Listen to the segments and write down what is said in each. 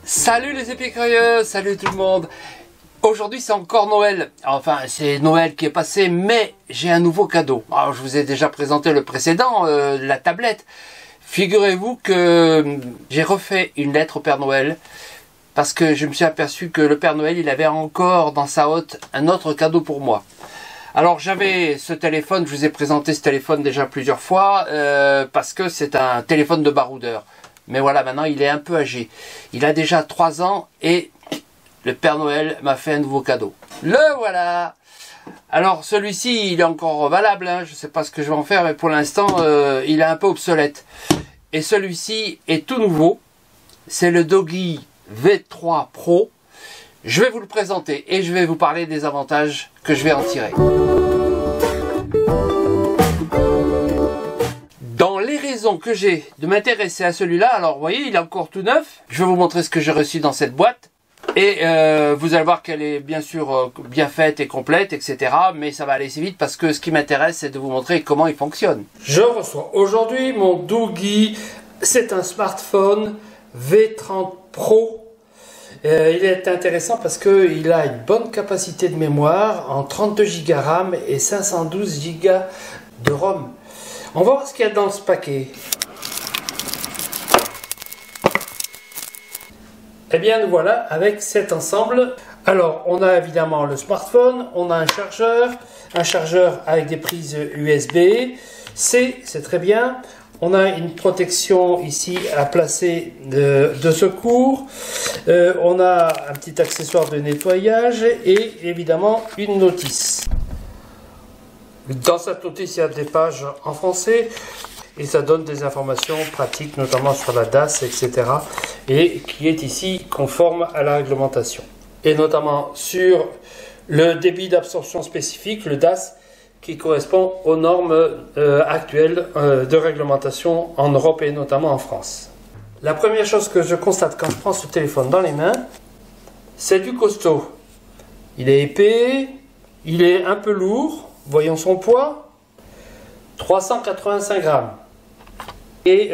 Salut les épicurieux, salut tout le monde. Aujourd'hui c'est encore Noël, enfin c'est Noël qui est passé, mais j'ai un nouveau cadeau. Alors, je vous ai déjà présenté le précédent, la tablette. Figurez-vous que j'ai refait une lettre au Père Noël, parce que je me suis aperçu que le Père Noël il avait encore dans sa hotte un autre cadeau pour moi. Alors j'avais ce téléphone, je vous ai présenté ce téléphone déjà plusieurs fois, parce que c'est un téléphone de baroudeur. Mais voilà, maintenant il est un peu âgé. Il a déjà 3 ans et le Père Noël m'a fait un nouveau cadeau. Le voilà! Alors celui-ci, il est encore valable, hein. Je ne sais pas ce que je vais en faire, mais pour l'instant, il est un peu obsolète. Et celui-ci est tout nouveau. C'est le Doogee V3 Pro. Je vais vous le présenter et je vais vous parler des avantages que je vais en tirer. Dans les raisons que j'ai de m'intéresser à celui-là, alors vous voyez, il est encore tout neuf. Je vais vous montrer ce que j'ai reçu dans cette boîte. Et vous allez voir qu'elle est bien sûr bien faite et complète, etc. Mais ça va aller si vite parce que ce qui m'intéresse, c'est de vous montrer comment il fonctionne. Je reçois aujourd'hui mon Doogee. C'est un smartphone V30 Pro. Il est intéressant parce qu'il a une bonne capacité de mémoire en 32 Go RAM et 512 Go de ROM. On va voir ce qu'il y a dans ce paquet. Eh bien nous voilà avec cet ensemble. Alors on a évidemment le smartphone, on a un chargeur avec des prises USB-C, c'est très bien. On a une protection ici à placer de secours. On a un petit accessoire de nettoyage et évidemment une notice. Dans cette notice, il y a des pages en français et ça donne des informations pratiques, notamment sur la DAS, etc. et qui est ici conforme à la réglementation. Et notamment sur le débit d'absorption spécifique, le DAS, qui correspond aux normes actuelles de réglementation en Europe et notamment en France. La première chose que je constate quand je prends ce téléphone dans les mains, c'est du costaud. Il est épais, il est un peu lourd, voyons son poids, 385 grammes. Et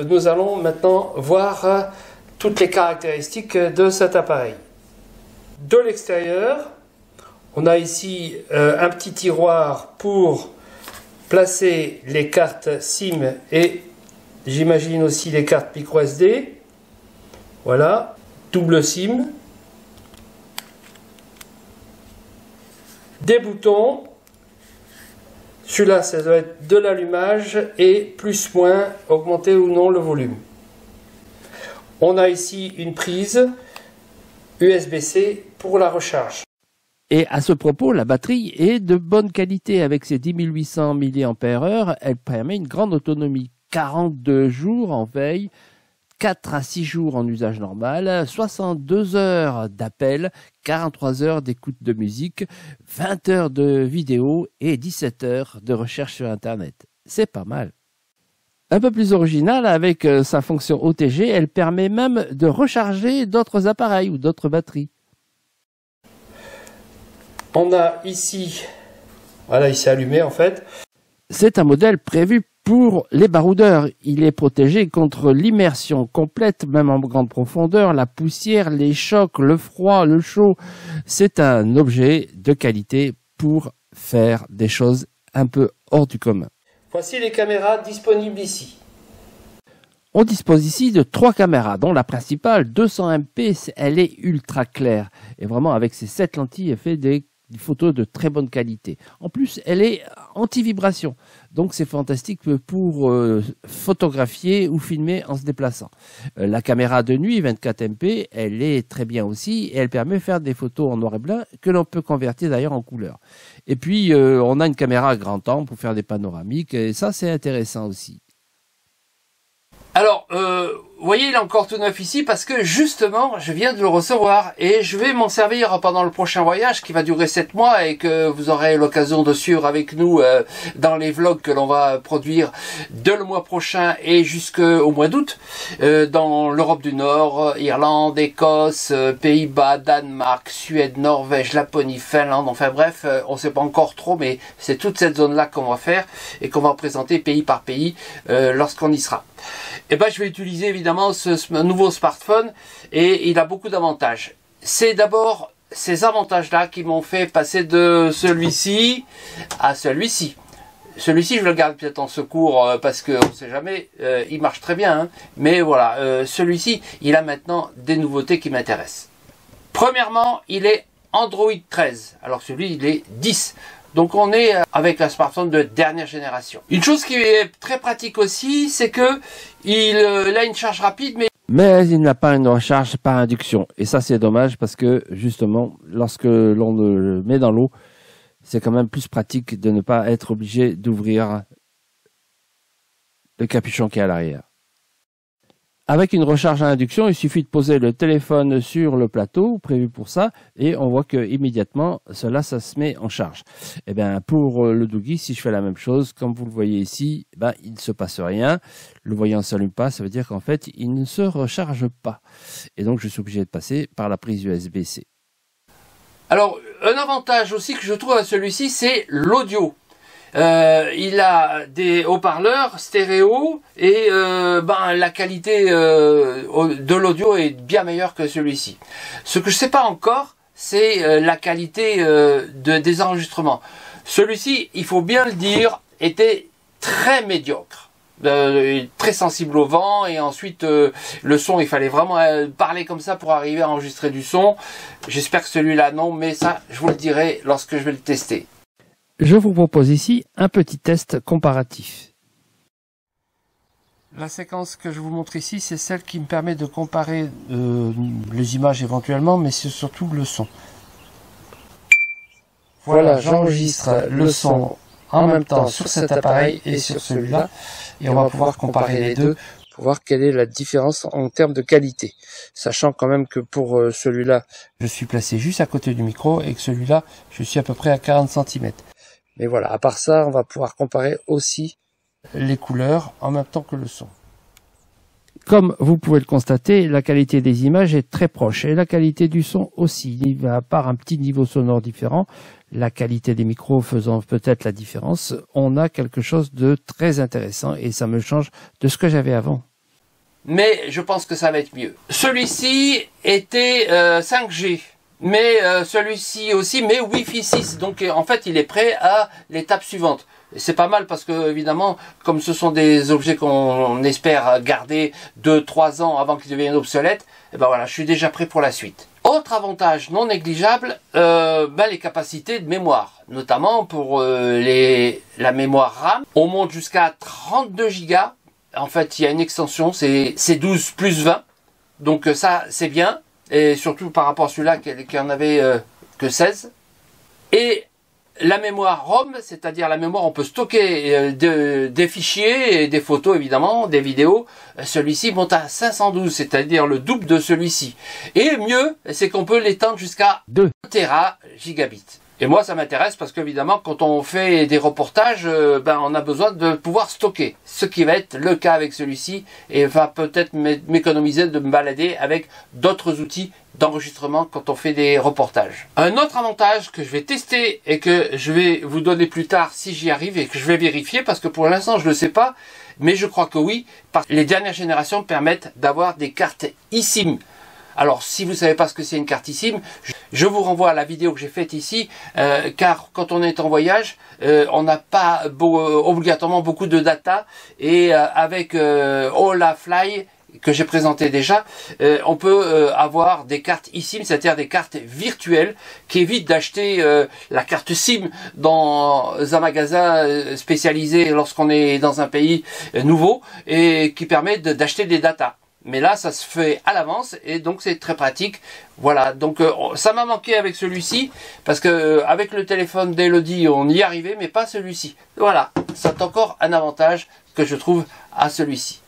nous allons maintenant voir toutes les caractéristiques de cet appareil. De l'extérieur, on a ici un petit tiroir pour placer les cartes SIM et j'imagine aussi les cartes microSD. Voilà, double SIM. Des boutons. Celui-là, ça doit être de l'allumage et plus/moins, augmenter ou non le volume. On a ici une prise USB-C pour la recharge. Et à ce propos, la batterie est de bonne qualité. Avec ses 10 800 mAh, elle permet une grande autonomie. 42 jours en veille, 4 à 6 jours en usage normal, 62 heures d'appel, 43 heures d'écoute de musique, 20 heures de vidéo et 17 heures de recherche sur Internet. C'est pas mal. Un peu plus original, avec sa fonction OTG, elle permet même de recharger d'autres appareils ou d'autres batteries. On a ici, voilà, il s'est allumé en fait. C'est un modèle prévu pour les baroudeurs. Il est protégé contre l'immersion complète, même en grande profondeur, la poussière, les chocs, le froid, le chaud. C'est un objet de qualité pour faire des choses un peu hors du commun. Voici les caméras disponibles ici. On dispose ici de 3 caméras, dont la principale, 200 MP, elle est ultra claire. Et vraiment, avec ces 7 lentilles, elle fait des photos de très bonne qualité. En plus, elle est anti-vibration. Donc, c'est fantastique pour photographier ou filmer en se déplaçant. La caméra de nuit, 24 MP, elle est très bien aussi. Et elle permet de faire des photos en noir et blanc que l'on peut convertir d'ailleurs en couleur. Et puis, on a une caméra à grand angle pour faire des panoramiques. Et ça, c'est intéressant aussi. Alors, vous voyez, il est encore tout neuf ici parce que justement, je viens de le recevoir et je vais m'en servir pendant le prochain voyage qui va durer 7 mois et que vous aurez l'occasion de suivre avec nous dans les vlogs que l'on va produire de le mois prochain et jusqu'au mois d'août dans l'Europe du Nord, Irlande, Écosse, Pays-Bas, Danemark, Suède, Norvège, Laponie, Finlande, enfin bref, on ne sait pas encore trop, mais c'est toute cette zone-là qu'on va faire et qu'on va présenter pays par pays lorsqu'on y sera. eh ben, je vais utiliser évidemment ce nouveau smartphone et il a beaucoup d'avantages. C'est d'abord ces avantages-là qui m'ont fait passer de celui-ci à celui-ci. Celui-ci, je le garde peut-être en secours parce qu'on ne sait jamais, il marche très bien. Hein, mais voilà, celui-ci, il a maintenant des nouveautés qui m'intéressent. Premièrement, il est Android 13, alors celui il est 10. Donc on est avec un smartphone de dernière génération. Une chose qui est très pratique aussi, c'est que il a une charge rapide, mais il n'a pas une recharge par induction. Et ça c'est dommage parce que justement, lorsque l'on le met dans l'eau, c'est quand même plus pratique de ne pas être obligé d'ouvrir le capuchon qui est à l'arrière. Avec une recharge à induction, il suffit de poser le téléphone sur le plateau prévu pour ça et on voit que immédiatement ça se met en charge. Et bien pour le Doogee, si je fais la même chose, comme vous le voyez ici, il ne se passe rien. Le voyant ne s'allume pas, ça veut dire qu'en fait il ne se recharge pas. Et donc je suis obligé de passer par la prise USB-C. Alors un avantage aussi que je trouve à celui-ci, c'est l'audio. Il a des haut-parleurs stéréo et la qualité de l'audio est bien meilleure que celui-ci. Ce que je ne sais pas encore, c'est la qualité des enregistrements. Celui-ci, il faut bien le dire, était très médiocre. Très sensible au vent et ensuite le son, il fallait vraiment parler comme ça pour arriver à enregistrer du son. J'espère que celui-là non, mais ça je vous le dirai lorsque je vais le tester. Je vous propose ici un petit test comparatif. La séquence que je vous montre ici, c'est celle qui me permet de comparer les images éventuellement, mais c'est surtout le son. Voilà, j'enregistre le son en même temps sur cet appareil et sur celui-là, et on va pouvoir comparer les deux pour voir quelle est la différence en termes de qualité. Sachant quand même que pour celui-là, je suis placé juste à côté du micro et que celui-là, je suis à peu près à 40 cm. Mais voilà, à part ça, on va pouvoir comparer aussi les couleurs en même temps que le son. Comme vous pouvez le constater, la qualité des images est très proche et la qualité du son aussi. À part un petit niveau sonore différent, la qualité des micros faisant peut-être la différence, on a quelque chose de très intéressant et ça me change de ce que j'avais avant. Mais je pense que ça va être mieux. Celui-ci était 5G. Mais celui-ci aussi, mais Wi-Fi 6. Donc en fait, il est prêt à l'étape suivante. C'est pas mal parce que évidemment, comme ce sont des objets qu'on espère garder 2-3 ans avant qu'ils deviennent obsolètes, et ben voilà, je suis déjà prêt pour la suite. Autre avantage non négligeable, les capacités de mémoire, notamment pour la mémoire RAM. On monte jusqu'à 32 Go. En fait, il y a une extension, c'est 12 plus 20. Donc ça, c'est bien. Et surtout par rapport à celui-là qui en avait que 16. Et la mémoire ROM, c'est-à-dire la mémoire, on peut stocker des fichiers et des photos évidemment, des vidéos. Celui-ci monte à 512, c'est-à-dire le double de celui-ci. Et mieux, c'est qu'on peut l'étendre jusqu'à 2 Tgb. Et moi, ça m'intéresse parce qu'évidemment, quand on fait des reportages, on a besoin de pouvoir stocker. Ce qui va être le cas avec celui-ci et va peut-être m'économiser de me balader avec d'autres outils d'enregistrement quand on fait des reportages. Un autre avantage que je vais tester et que je vais vous donner plus tard si j'y arrive et que je vais vérifier parce que pour l'instant, je ne le sais pas, mais je crois que oui, parce que les dernières générations permettent d'avoir des cartes eSIM. Alors, si vous ne savez pas ce que c'est une carte eSIM, je vous renvoie à la vidéo que j'ai faite ici, car quand on est en voyage, on n'a pas obligatoirement beaucoup de data, et avec Holafly, que j'ai présenté déjà, on peut avoir des cartes eSIM, c'est-à-dire des cartes virtuelles, qui évitent d'acheter la carte SIM dans un magasin spécialisé lorsqu'on est dans un pays nouveau, et qui permet d'acheter des datas. Mais là, ça se fait à l'avance et donc c'est très pratique. Voilà, donc ça m'a manqué avec celui-ci parce que avec le téléphone d'Elodie, on y arrivait, mais pas celui-ci. Voilà, c'est encore un avantage que je trouve à celui-ci.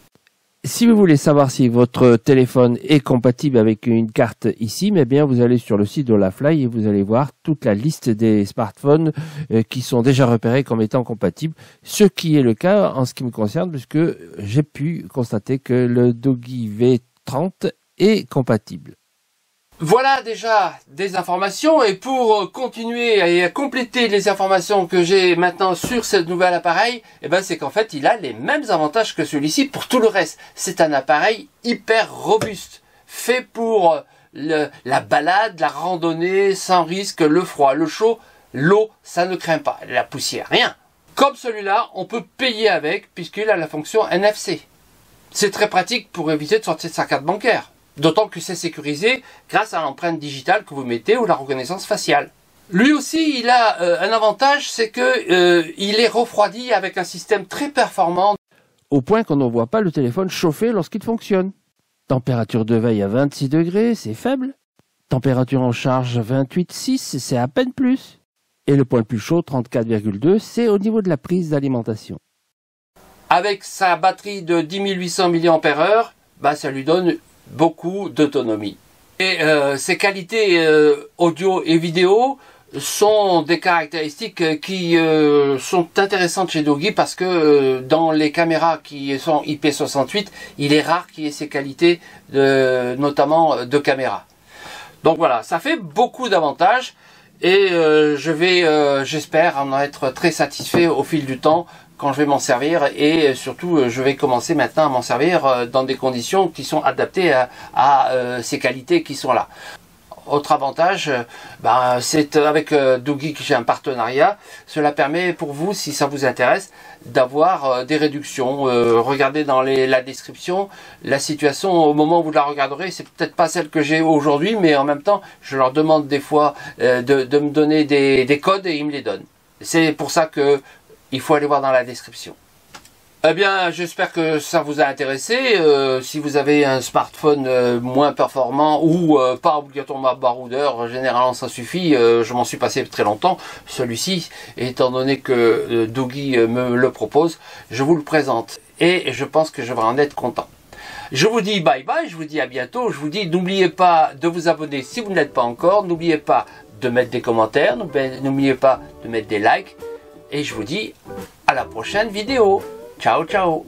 Si vous voulez savoir si votre téléphone est compatible avec une carte eSIM, eh bien vous allez sur le site de Holafly et vous allez voir toute la liste des smartphones qui sont déjà repérés comme étant compatibles. Ce qui est le cas en ce qui me concerne, puisque j'ai pu constater que le Doogee V30 est compatible. Voilà déjà des informations, et pour continuer et compléter les informations que j'ai maintenant sur ce nouvel appareil, eh ben c'est qu'en fait il a les mêmes avantages que celui-ci pour tout le reste. C'est un appareil hyper robuste, fait pour la balade, la randonnée, sans risque, le froid, le chaud, l'eau, ça ne craint pas, la poussière, rien. Comme celui-là, on peut payer avec puisqu'il a la fonction NFC. C'est très pratique pour éviter de sortir de sa carte bancaire. D'autant que c'est sécurisé grâce à l'empreinte digitale que vous mettez ou la reconnaissance faciale. Lui aussi, il a un avantage, c'est que il est refroidi avec un système très performant. Au point qu'on ne voit pas le téléphone chauffer lorsqu'il fonctionne. Température de veille à 26 degrés, c'est faible. Température en charge 28,6, c'est à peine plus. Et le point le plus chaud, 34,2, c'est au niveau de la prise d'alimentation. Avec sa batterie de 10 800 mAh, bah, ça lui donne beaucoup d'autonomie. Et ces qualités audio et vidéo sont des caractéristiques qui sont intéressantes chez Doogee parce que dans les caméras qui sont IP68, il est rare qu'il y ait ces qualités, notamment de caméra. Donc voilà, ça fait beaucoup d'avantages et j'espère en être très satisfait au fil du temps quand je vais m'en servir, et surtout je vais commencer maintenant à m'en servir dans des conditions qui sont adaptées à ces qualités qui sont là. Autre avantage, c'est avec Doogee que j'ai un partenariat. Cela permet pour vous, si ça vous intéresse, d'avoir des réductions. Regardez dans la description, la situation au moment où vous la regarderez, c'est peut-être pas celle que j'ai aujourd'hui, mais en même temps, je leur demande des fois de me donner des codes et ils me les donnent. C'est pour ça que il faut aller voir dans la description. Eh bien, j'espère que ça vous a intéressé. Si vous avez un smartphone moins performant ou pas obligatoirement baroudeur, généralement ça suffit. Je m'en suis passé très longtemps. Celui-ci, étant donné que Doogee me le propose, je vous le présente. Et je pense que je vais en être content. Je vous dis bye bye, je vous dis à bientôt. Je vous dis, n'oubliez pas de vous abonner si vous ne l'êtes pas encore. N'oubliez pas de mettre des commentaires. N'oubliez pas de mettre des likes. Et je vous dis à la prochaine vidéo. Ciao, ciao.